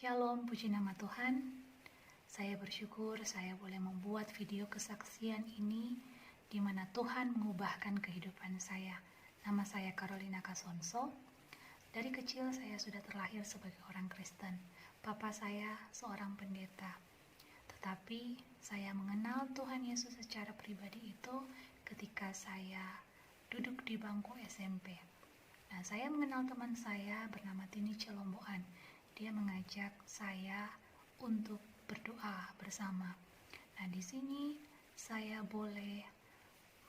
Shalom, puji nama Tuhan. Saya bersyukur saya boleh membuat video kesaksian ini di mana Tuhan mengubahkan kehidupan saya. Nama saya Carolina Kasonso. Dari kecil saya sudah terlahir sebagai orang Kristen. Papa saya seorang pendeta. Tetapi saya mengenal Tuhan Yesus secara pribadi itu ketika saya duduk di bangku SMP. Nah, saya mengenal teman saya bernama Tini Celomboan. Dia mengajak saya untuk berdoa bersama. Nah, di sini saya boleh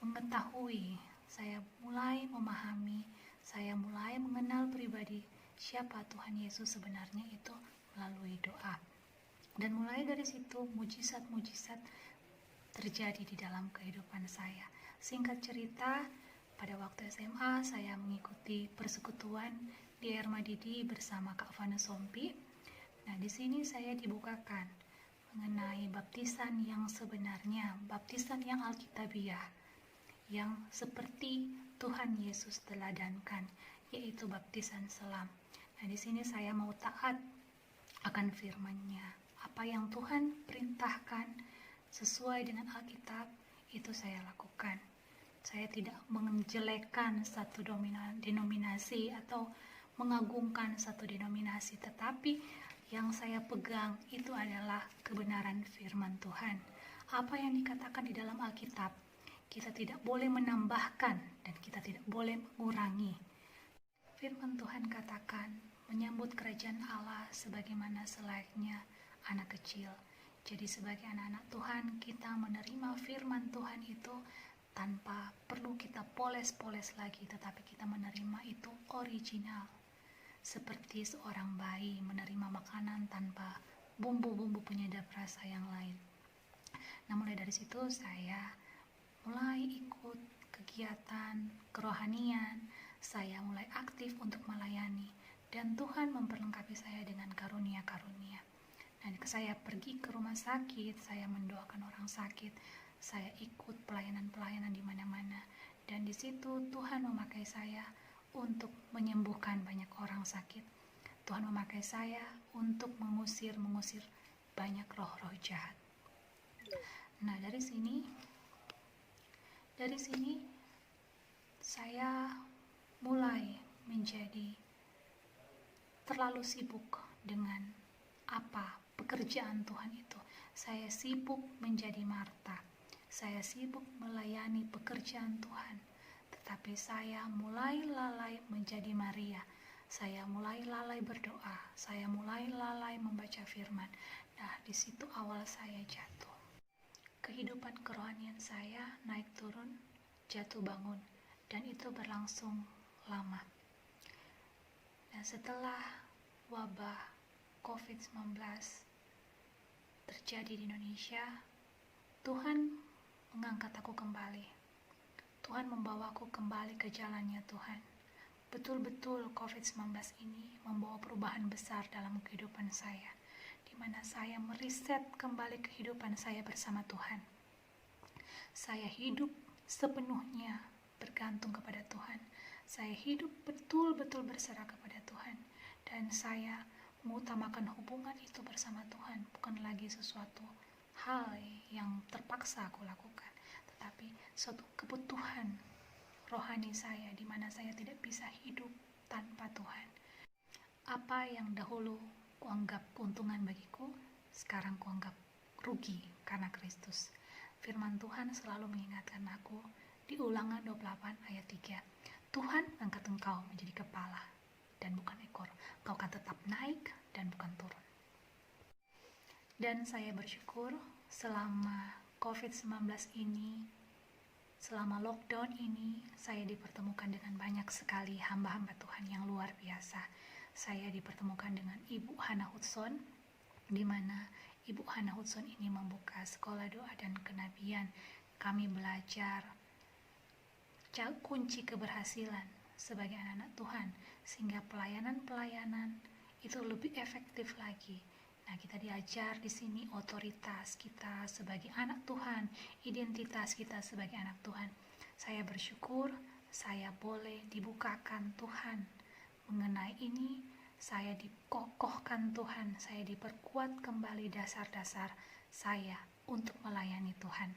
mengetahui, saya mulai memahami, saya mulai mengenal pribadi siapa Tuhan Yesus sebenarnya itu melalui doa. Dan mulai dari situ mujizat-mujizat terjadi di dalam kehidupan saya. Singkat cerita, pada waktu SMA saya mengikuti persekutuan di Hermadidi bersama Kak Vana Sompi. Nah, di sini saya dibukakan mengenai baptisan yang sebenarnya, baptisan yang alkitabiah, yang seperti Tuhan Yesus teladankan, yaitu baptisan selam. Nah, di sini saya mau taat akan firman-Nya. Apa yang Tuhan perintahkan sesuai dengan Alkitab, itu saya lakukan. Saya tidak menjelekkan satu denominasi atau mengagungkan satu denominasi, tetapi yang saya pegang itu adalah kebenaran firman Tuhan. Apa yang dikatakan di dalam Alkitab, kita tidak boleh menambahkan dan kita tidak boleh mengurangi. Firman Tuhan katakan, menyambut kerajaan Allah sebagaimana selayaknya anak kecil. Jadi sebagai anak-anak Tuhan, kita menerima firman Tuhan itu tanpa perlu kita poles-poles lagi, tetapi kita menerima itu original. Seperti seorang bayi menerima makanan tanpa bumbu-bumbu penyedap rasa yang lain. Nah, mulai dari situ saya mulai ikut kegiatan kerohanian, saya mulai aktif untuk melayani, dan Tuhan memperlengkapi saya dengan karunia-karunia. Dan saya pergi ke rumah sakit, saya mendoakan orang sakit, saya ikut pelayanan-pelayanan di mana-mana, dan di situ Tuhan memakai saya untuk menyembuhkan banyak orang sakit. Tuhan memakai saya untuk mengusir banyak roh-roh jahat. Nah, dari sini saya mulai menjadi terlalu sibuk dengan apa pekerjaan Tuhan itu. Saya sibuk menjadi Marta. Saya sibuk melayani pekerjaan Tuhan. Tetapi saya mulai lalai menjadi Maria. Saya mulai lalai berdoa. Saya mulai lalai membaca firman. Nah, di situ awal saya jatuh. Kehidupan kerohanian saya naik turun, jatuh bangun, dan itu berlangsung lama. Nah, setelah wabah COVID-19 terjadi di Indonesia, Tuhan mengangkat aku kembali. Tuhan membawaku kembali ke jalannya Tuhan. Betul-betul COVID-19 ini membawa perubahan besar dalam kehidupan saya, di mana saya meriset kembali kehidupan saya bersama Tuhan. Saya hidup sepenuhnya bergantung kepada Tuhan. Saya hidup betul-betul berserah kepada Tuhan. Dan saya mengutamakan hubungan itu bersama Tuhan, bukan lagi sesuatu hal yang terpaksa aku lakukan, tetapi suatu kebutuhan rohani saya, di mana saya tidak bisa hidup tanpa Tuhan. Apa yang dahulu kuanggap keuntungan bagiku, sekarang kuanggap rugi karena Kristus. Firman Tuhan selalu mengingatkan aku di Ulangan 28 ayat 3. Tuhan angkat engkau menjadi kepala dan bukan ekor. Engkau akan tetap naik dan bukan turun. Dan saya bersyukur selama COVID-19 ini, selama lockdown ini, saya dipertemukan dengan banyak sekali hamba-hamba Tuhan yang luar biasa. Saya dipertemukan dengan Ibu Hana Hudson, di mana Ibu Hana Hudson ini membuka sekolah doa dan kenabian. Kami belajar kunci keberhasilan sebagai anak-anak Tuhan, sehingga pelayanan-pelayanan itu lebih efektif lagi. Nah, kita diajar di sini otoritas kita sebagai anak Tuhan, identitas kita sebagai anak Tuhan. Saya bersyukur saya boleh dibukakan Tuhan mengenai ini, saya dikokohkan Tuhan, saya diperkuat kembali dasar-dasar saya untuk melayani Tuhan.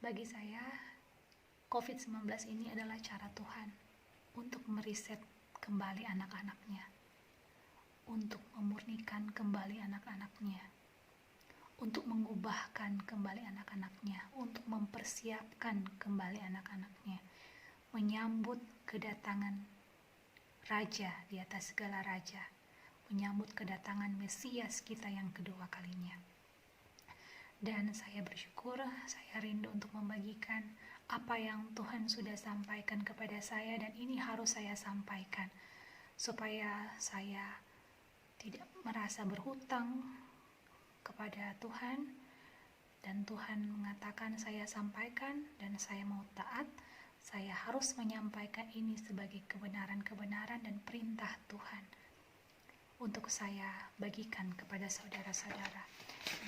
Bagi saya, COVID-19 ini adalah cara Tuhan untuk meriset kembali anak-anaknya, untuk memurnikan kembali anak-anaknya, untuk mengubahkan kembali anak-anaknya, untuk mempersiapkan kembali anak-anaknya, menyambut kedatangan Raja di atas segala raja, menyambut kedatangan Mesias kita yang kedua kalinya. Dan saya bersyukur, saya rindu untuk membagikan apa yang Tuhan sudah sampaikan kepada saya, dan ini harus saya sampaikan supaya saya tidak merasa berhutang kepada Tuhan, dan Tuhan mengatakan saya sampaikan dan saya mau taat. Saya harus menyampaikan ini sebagai kebenaran-kebenaran dan perintah Tuhan untuk saya bagikan kepada saudara-saudara.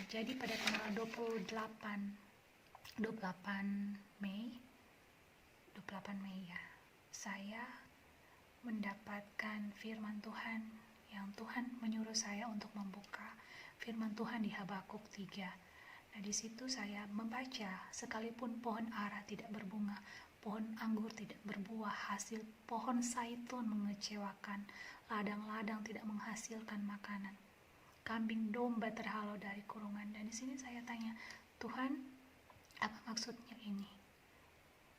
Jadi pada tanggal 28 Mei ya, saya mendapatkan firman Tuhan yang Tuhan menyuruh saya untuk membuka firman Tuhan di Habakuk 3. Nah, di situ saya membaca, sekalipun pohon ara tidak berbunga, pohon anggur tidak berbuah hasil, pohon zaitun mengecewakan, ladang-ladang tidak menghasilkan makanan, kambing domba terhalau dari kurungan. Dan di sini saya tanya, Tuhan, apa maksudnya ini?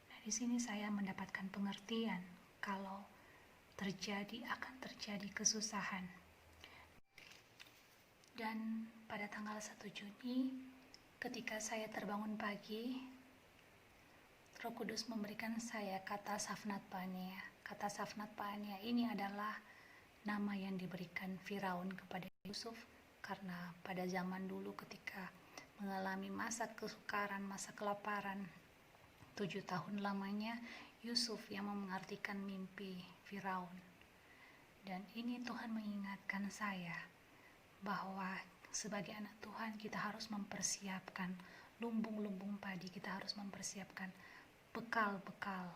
Nah, di sini saya mendapatkan pengertian kalau akan terjadi kesusahan. Dan pada tanggal 1 Juni, ketika saya terbangun pagi, Roh Kudus memberikan saya kata Safnat Paanea. Kata Safnat Paanea ini adalah nama yang diberikan Firaun kepada Yusuf, karena pada zaman dulu ketika mengalami masa kesukaran, masa kelaparan 7 tahun lamanya, Yusuf yang mengartikan mimpi Firaun. Dan ini Tuhan mengingatkan saya bahwa sebagai anak Tuhan kita harus mempersiapkan lumbung-lumbung padi, kita harus mempersiapkan bekal-bekal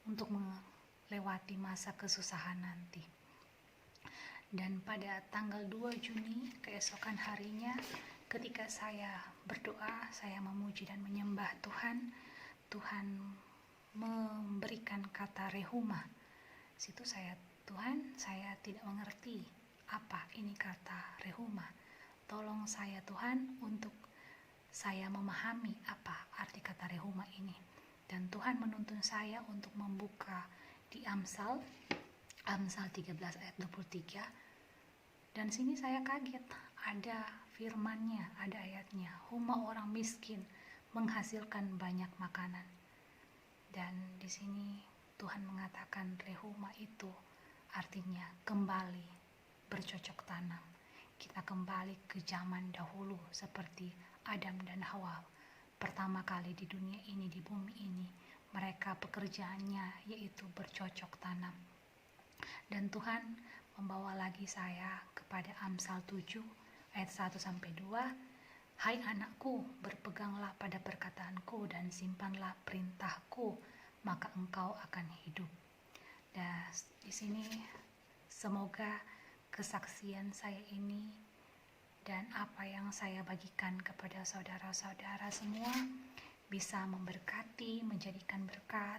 untuk melewati masa kesusahan nanti. Dan pada tanggal 2 Juni, keesokan harinya, ketika saya berdoa, saya memuji dan menyembah Tuhan, Tuhan memberikan kata rehuma. Situ Tuhan, saya tidak mengerti apa ini kata rehuma. Tolong saya Tuhan untuk saya memahami apa arti kata rehuma ini. Dan Tuhan menuntun saya untuk membuka di Amsal 13 ayat 23. Dan sini saya kaget, ada firmannya, ada ayatnya, huma orang miskin menghasilkan banyak makanan. Dan di sini Tuhan mengatakan rehuma itu artinya kembali bercocok tanam. Kita kembali ke zaman dahulu seperti Adam dan Hawa. Pertama kali di dunia ini, di bumi ini, mereka pekerjaannya yaitu bercocok tanam. Dan Tuhan membawa lagi saya kepada Amsal 7 ayat 1-2. Hai anakku, berpeganglah pada perkataanku dan simpanlah perintahku, maka engkau akan hidup. Dan di sini semoga kesaksian saya ini dan apa yang saya bagikan kepada saudara-saudara semua bisa memberkati, menjadikan berkat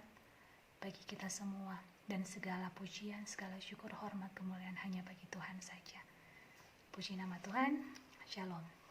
bagi kita semua. Dan segala pujian, segala syukur, hormat, kemuliaan hanya bagi Tuhan saja. Puji nama Tuhan. Shalom.